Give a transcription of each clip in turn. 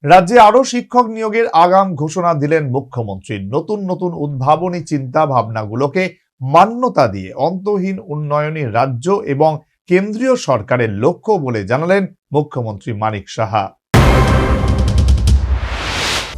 রাজ্যে আরো শিক্ষক নিয়োগের আগাম ঘোষণা দিলেন মুখ্যমন্ত্রী। নতুন নতুন উদ্ভাবনী চিন্তা ভাবনাগুলোকে মান্যতা দিয়ে অন্তহীন উন্নয়নই রাজ্য এবং কেন্দ্রীয় সরকারের লক্ষ্য বলে জানালেন মুখ্যমন্ত্রী মানিক সাহা।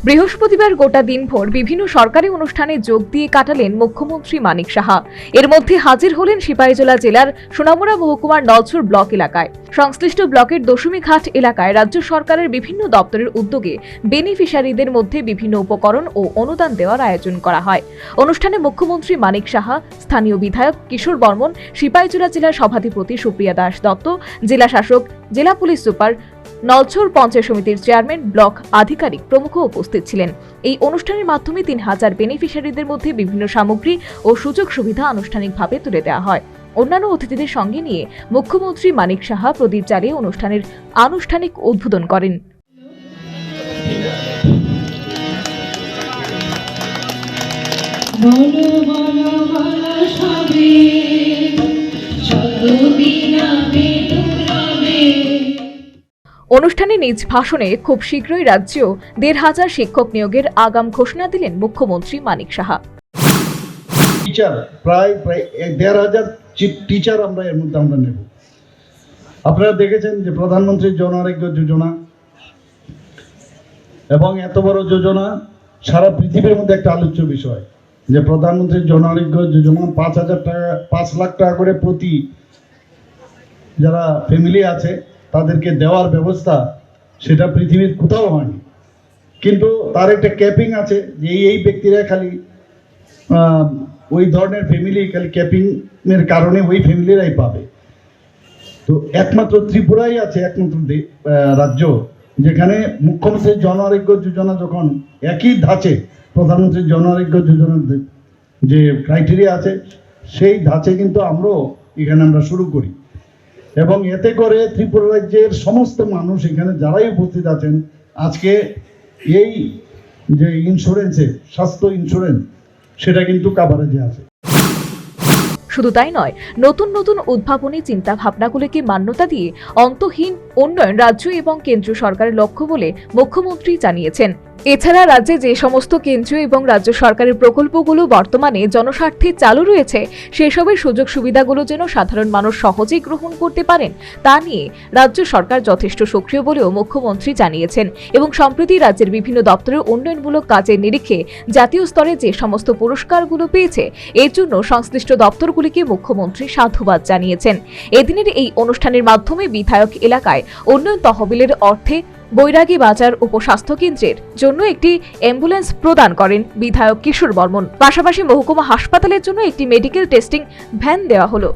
বৃহস্পতিবার গোটা দিনভর বিভিন্ন সরকারি অনুষ্ঠানে যোগ দিয়ে কাটালেন মুখ্যমন্ত্রী মানিক সাহা। এর মধ্যে হাজির হলেন সিপাহীজলা জেলার সোনামুড়া মহকুমার নলছর ব্লক এলাকায়। সংশ্লিষ্ট ব্লকের দশমীঘাট এলাকায় রাজ্য সরকারের বিভিন্ন দপ্তরের উদ্যোগে বেনিফিশিয়ারিদের মধ্যে বিভিন্ন উপকরণ ও অনুদান দেওয়ার আয়োজন করা হয়। অনুষ্ঠানে মুখ্যমন্ত্রী মানিক সাহা, স্থানীয় বিধায়ক কিশোর বর্মন, সিপাহীজলা জেলার সভাধিপতি সুপ্রিয়া দাস দত্ত, জেলা শাসক, জেলা পুলিশ সুপার, নলছর পঞ্চায়েত সমিতির চেয়ারম্যান, ব্লক আধিকারিক প্রমুখ উপস্থিত ছিলেন। এই অনুষ্ঠানের মাধ্যমে 3000 বেনিফিশিয়ারিদের মধ্যে বিভিন্ন সামগ্রী ও সুযোগ সুবিধা আনুষ্ঠানিকভাবে তুলে দেওয়া হয়। অন্যান্য অতিথিদের সঙ্গে নিয়ে মুখ্যমন্ত্রী মানিক সাহা প্রদীপ জ্বালিয়ে অনুষ্ঠানের আনুষ্ঠানিক উদ্বোধন করেন। অনুষ্ঠানে নিজ ভাষণে খুব শীঘ্রই রাজ্যেও 1500 শিক্ষক নিয়োগের আগাম ঘোষণা দিলেন মুখ্যমন্ত্রী মানিক সাহা। প্রায় 1500 টিচার আমরা এর মধ্যে আমরা নেব। আপনারা দেখেছেন যে প্রধানমন্ত্রীর জন আরোগ্য যোজনা এবং এত বড় যোজনা সারা পৃথিবীর মধ্যে একটা আলোচ্য বিষয়, যে প্রধানমন্ত্রীর জন আরোগ্য যোজনা 5 লাখ টাকা করে প্রতি যারা ফ্যামিলি আছে তাদেরকে দেওয়ার ব্যবস্থা, সেটা পৃথিবীর কোথাও হয়নি। কিন্তু তার একটা ক্যাপিং আছে যে এই ব্যক্তিরা খালি ওই ধরনের ফ্যামিলি খালি ক্যাপিং এর কারণে ওই ফ্যামিলিরাই পাবে। তো একমাত্র ত্রিপুরাই আছে একমাত্র রাজ্য যেখানে মুখ্যমন্ত্রীর জন আরোগ্য যোজনা যখন একই ধাঁচে প্রধানমন্ত্রীর জন আরোগ্য যোজনার যে ক্রাইটেরিয়া আছে সেই ধাঁচে কিন্তু আমরাও এখানে আমরা শুরু করি। এবং এতে করে ত্রিপুরা রাজ্যের সমস্ত মানুষ এখানে যারাই উপস্থিত আছেন আজকে এই যে ইন্স্যুরেন্সে স্বাস্থ্য ইন্স্যুরেন্স সেটা কিন্তু কাভারেজে আছে। শুধু তাই নয়, নতুন নতুন উদ্ভাবনী চিন্তা ভাবনাগুলিকে মান্যতা দিয়ে অন্তহীন উন্নয়ন রাজ্য এবং কেন্দ্রীয় সরকারের লক্ষ্য বলে মুখ্যমন্ত্রী জানিয়েছেন। এছাড়া রাজ্যে যে সমস্ত কেন্দ্রীয় এবং রাজ্য সরকারের প্রকল্পগুলো বর্তমানে জনস্বার্থে চালু রয়েছে সেসবের সুযোগ সুবিধাগুলো যেন সাধারণ মানুষ সহজেই গ্রহণ করতে পারেন তা নিয়ে রাজ্য সরকার যথেষ্ট সক্রিয় বলেও মুখ্যমন্ত্রী জানিয়েছেন। এবং সম্প্রতি রাজ্যের বিভিন্ন দপ্তরের উন্নয়নমূলক কাজের নিরিখে জাতীয় স্তরে যে সমস্ত পুরস্কারগুলো পেয়েছে এর জন্য সংশ্লিষ্ট দপ্তরগুলিকে মুখ্যমন্ত্রী সাধুবাদ জানিয়েছেন। এদিনের এই অনুষ্ঠানের মাধ্যমে বিধায়ক এলাকায় উন্নয়ন তহবিলের অর্থে বৈরাগী বাজার উপস্বাস্থ্য কেন্দ্রের জন্য একটি অ্যাম্বুলেন্স প্রদান করেন বিধায়ক কিশোর বর্মন। পাশাপাশি মহকুমা হাসপাতালের জন্য একটি মেডিকেল টেস্টিং ভ্যান দেওয়া হলো।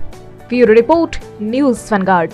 Bureau report, news vanguard.